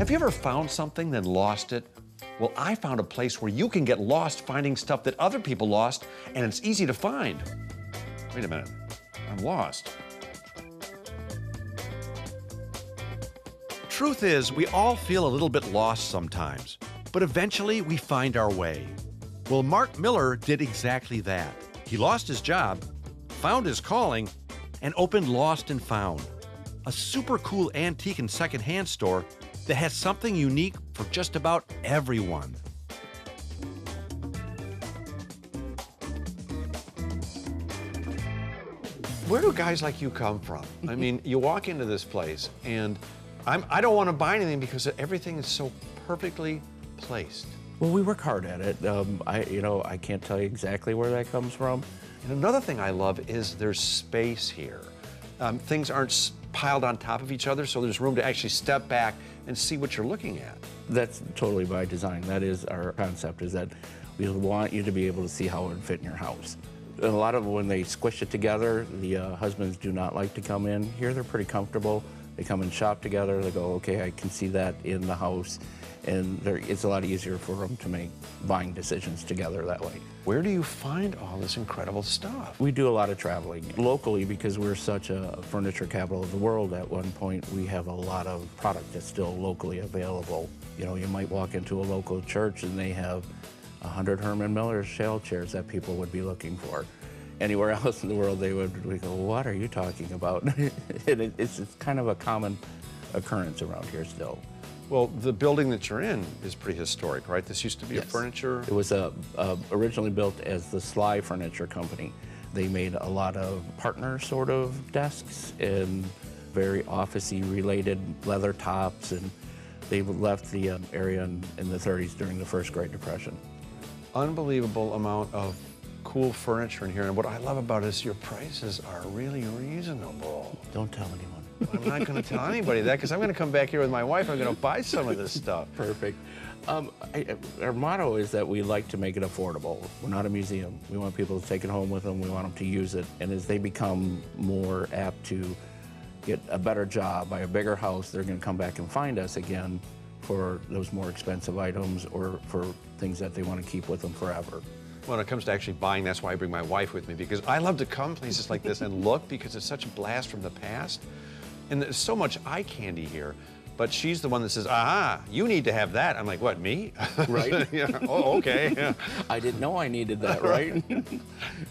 Have you ever found something then lost it? Well, I found a place where you can get lost finding stuff that other people lost, and it's easy to find. Wait a minute, I'm lost. Truth is, we all feel a little bit lost sometimes, but eventually we find our way. Well, Mark Miller did exactly that. He lost his job, found his calling, and opened Lost and Found, a super cool antique and secondhand store that has something unique for just about everyone. Where do guys like you come from? I mean, you walk into this place and I don't want to buy anything because everything is so perfectly placed. Well, we work hard at it. I can't tell you exactly where that comes from. And another thing I love is there's space here. Things aren't piled on top of each other, so there's room to actually step back and see what you're looking at. That's totally by design. That is our concept, is that we want you to be able to see how it would fit in your house. And a lot of when they squish it together, the husbands do not like to come in. Here they're pretty comfortable. They come and shop together. They go, okay, I can see that in the house. And it's a lot easier for them to make buying decisions together that way. Where do you find all this incredible stuff? We do a lot of traveling locally because we're such a furniture capital of the world. At one point, we have a lot of product that's still locally available. You know, you might walk into a local church and they have 100 Herman Miller shell chairs that people would be looking for. Anywhere else in the world, we go, what are you talking about? It's kind of a common occurrence around here still. Well, the building that you're in is pretty historic, right? This used to be a furniture. It was originally built as the Sly Furniture Company. They made a lot of partner sort of desks and very office-y related leather tops, and they left the area in the 30s during the first Great Depression. Unbelievable amount of cool furniture in here, and what I love about it is your prices are really reasonable. Don't tell anyone. I'm not going to tell anybody that because I'm going to come back here with my wife. I'm going to buy some of this stuff. Perfect. Our motto is that we like to make it affordable. We're not a museum. We want people to take it home with them. We want them to use it. And as they become more apt to get a better job, buy a bigger house, they're going to come back and find us again for those more expensive items or for things that they want to keep with them forever. When it comes to actually buying, that's why I bring my wife with me, because I love to come places like this and look, because it's such a blast from the past. And there's so much eye candy here, but she's the one that says, aha, you need to have that. I'm like, what, me? Right. Yeah. Oh, okay. Yeah. I didn't know I needed that, right?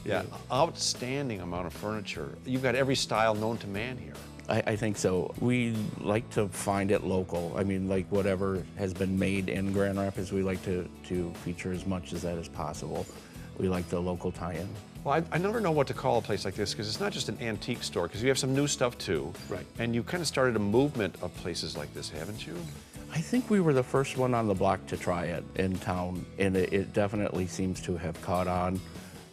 Yeah, outstanding amount of furniture. You've got every style known to man here. I think so. We like to find it local. I mean, like whatever has been made in Grand Rapids, we like to feature as much as that as possible. We like the local tie-in. Well, I never know what to call a place like this because it's not just an antique store, because you have some new stuff too. Right. And you kind of started a movement of places like this, haven't you? I think we were the first one on the block to try it in town, and it definitely seems to have caught on.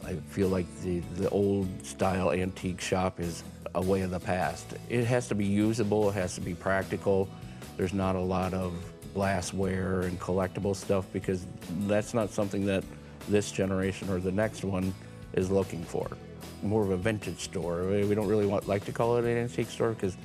I feel like the old style antique shop is a way of the past. It has to be usable, it has to be practical. There's not a lot of glassware and collectible stuff because that's not something that this generation or the next one is looking for. More of a vintage store. We don't really like to call it an antique store because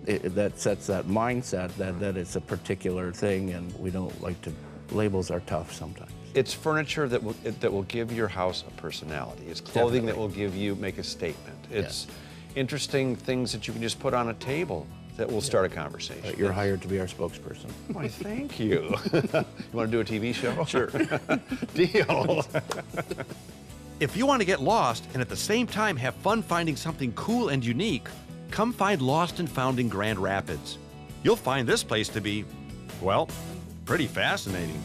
that sets that mindset that it's a particular thing, and we don't like to, labels are tough sometimes. It's furniture that will give your house a personality. It's clothing that will make a statement. It's interesting things that you can just put on a table that will start a conversation. You're hired to be our spokesperson. Why, thank you. You want to do a TV show? Sure. Deal. If you want to get lost and at the same time have fun finding something cool and unique, come find Lost and Found in Grand Rapids. You'll find this place to be, well, pretty fascinating.